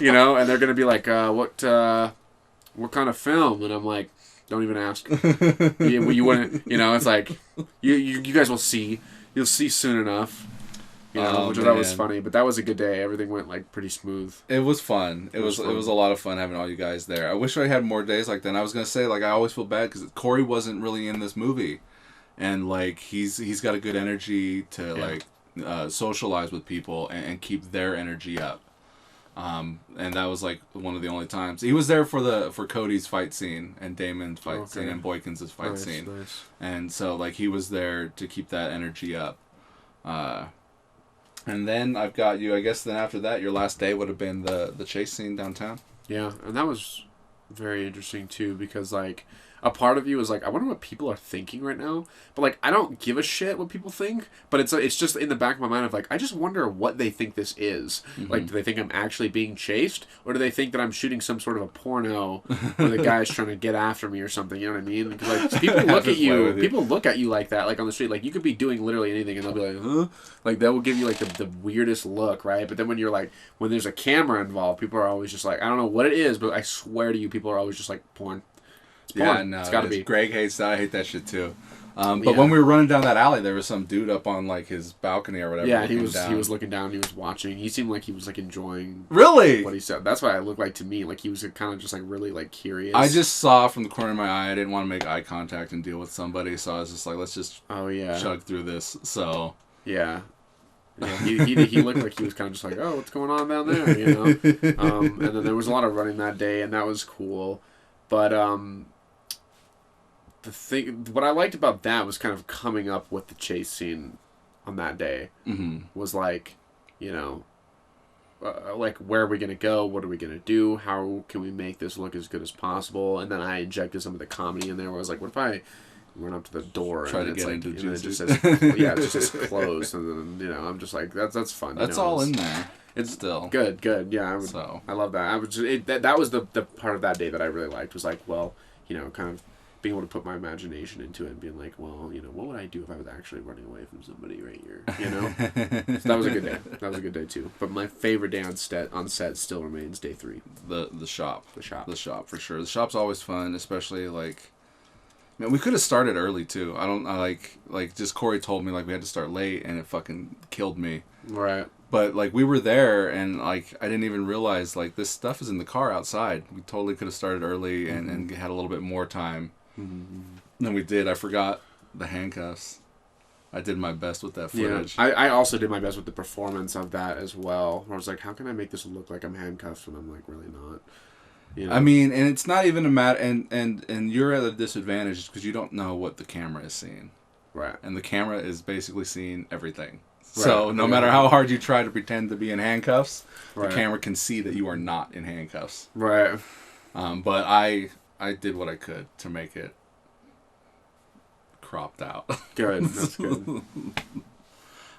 and they're gonna be like, what kind of film? And I'm like, don't even ask. You wouldn't, it's like, you guys will see. You'll see soon enough. That was funny. But that was a good day. Everything went like pretty smooth. It was fun. It was a lot of fun having all you guys there. I wish I had more days like that. And I was gonna say, like, I always feel bad because Corey wasn't really in this movie, and like he's got a good energy to socialize with people and keep their energy up. And that was like one of the only times he was there for Cody's fight scene and Damon's fight scene and Boykins' fight scene. Nice. And so like he was there to keep that energy up. And then I've got you, I guess then after that your last day would have been the chase scene downtown. Yeah, and that was very interesting too because like a part of you is like, I wonder what people are thinking right now. But like, I don't give a shit what people think. But it's just in the back of my mind of like, I just wonder what they think this is. Mm-hmm. Like, do they think I'm actually being chased, or do they think that I'm shooting some sort of a porno where the guy's trying to get after me or something? You know what I mean? Because like, people look at you. People look at you like that, like on the street. Like, you could be doing literally anything, and they'll be like, huh? Like, they will give you like the weirdest look, right? But then when you're like, when there's a camera involved, people are always just like, I don't know what it is, but I swear to you, people are always just like, porn. Yeah, no, it's gotta be. Greg hates that. I hate that shit too. But when we were running down that alley, there was some dude up on like his balcony or whatever. Yeah, he was looking down. He was watching. He seemed like he was like enjoying. Really? What he said. That's what it looked like to me. Like he was kind of just like really like curious. I just saw from the corner of my eye. I didn't want to make eye contact and deal with somebody, so I was just like, let's just chug through this. So yeah. Yeah, he looked like he was kind of just like, oh, what's going on down there, And then there was a lot of running that day, and that was cool. But what I liked about that was kind of coming up with the chase scene on that day. Mm-hmm. Was like, like, where are we going to go? What are we going to do? How can we make this look as good as possible? And then I injected some of the comedy in there where I was like, what if I run up to the door and it's like, it just says, it just says closed. And then, I'm just like, that's fun. That's all in there. It's still good. Yeah. I love that. That was the part of that day that I really liked, was like, well, kind of being able to put my imagination into it and being like, well, what would I do if I was actually running away from somebody right here? So that was a good day. That was a good day too. But my favorite day on set still remains day 3. The shop. The shop. The shop for sure. The shop's always fun, especially like Man, we could have started early too. Just Corey told me like we had to start late, and it fucking killed me. Right. But like we were there, and like I didn't even realize like this stuff is in the car outside. We totally could have started early and had a little bit more time than we did. I forgot the handcuffs. I did my best with that footage. Yeah. I also did my best with the performance of that as well. I was like, how can I make this look like I'm handcuffed when I'm like really not? You know? I mean, and it's not even a matter, and you're at a disadvantage because you don't know what the camera is seeing. Right. And the camera is basically seeing everything. Right. So no matter how hard you try to pretend to be in handcuffs, the camera can see that you are not in handcuffs. Right. But I did what I could to make it cropped out. Good. That's good.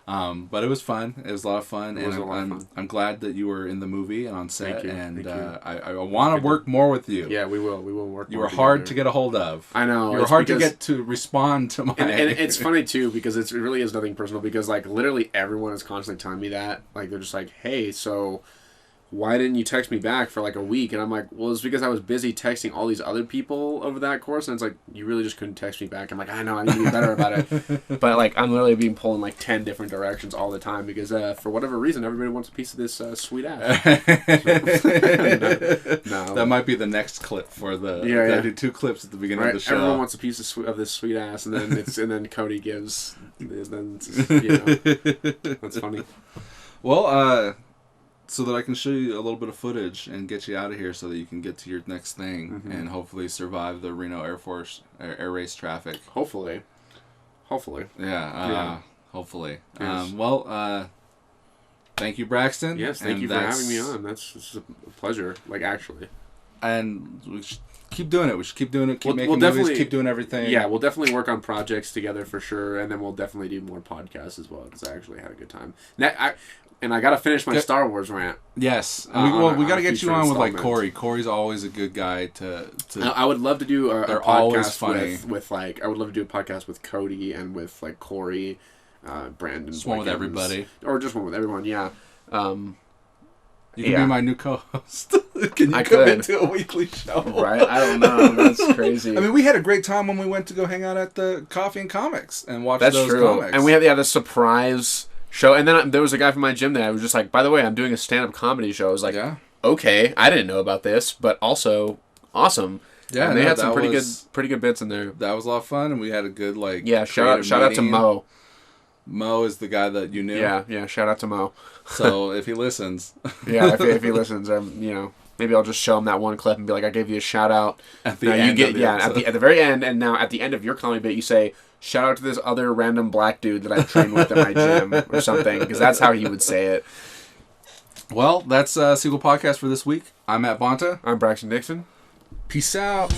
But it was fun. It was a lot of fun, and I'm glad that you were in the movie and on set. Thank you. And Thank you. I want to work more with you. Yeah, we will. We will work. You were hard to get a hold of. I know. You were hard to get to respond to my. And it's funny too because it really is nothing personal because like literally everyone is constantly telling me that like they're just like, hey, so why didn't you text me back for like a week? And I'm like, well, it's because I was busy texting all these other people over that course. And it's like, you really just couldn't text me back. I'm like, I know, I need to be better about it. But like, I'm literally being pulled in like 10 different directions all the time because for whatever reason, everybody wants a piece of this sweet ass. No. That might be the next clip for the. Yeah. I did 2 clips at the beginning of the show. Everyone wants a piece of this sweet ass, and then Cody gives. Then that's funny. Well, so that I can show you a little bit of footage and get you out of here so that you can get to your next thing and hopefully survive the Reno Air Race traffic. Hopefully. Yeah. Hopefully. Yes. Thank you, Braxton. Yes, thank you for having me on. It's a pleasure, like actually. And we should keep doing it. We should keep doing it. Keep making movies. Keep doing everything. Yeah, we'll definitely work on projects together for sure, and then we'll definitely do more podcasts as well because I actually had a good time. And I gotta finish my Star Wars rant. Yes, we gotta get you on with like Corey. Corey's always a good guy to. I would love to do a podcast with like I would love to do a podcast with Cody and with like Corey, Brandon. Just one with everybody, or just one with everyone. Yeah. You can be my new co-host. Can you come into a weekly show? Right? I don't know. That's crazy. I mean, we had a great time when we went to go hang out at the Coffee and Comics and watch those comics. And we had the surprise show, and then there was a guy from my gym there. I was just like, by the way, I'm doing a stand-up comedy show. I was like, okay, I didn't know about this, but also awesome. Yeah, and they had some pretty good bits in there. That was a lot of fun, and we had a good shout out to Mo. Mo is the guy that you knew. Yeah. Shout out to Mo. So if he listens, if he listens, maybe I'll just show him that one clip and be like, I gave you a shout out at the end. At the very end, and now at the end of your comedy bit, you say, shout out to this other random black dude that I trained with in my gym or something, because that's how he would say it. Well, that's Sequel Podcast for this week. I'm Matt Bonta. I'm Braxton Dixon. Peace out.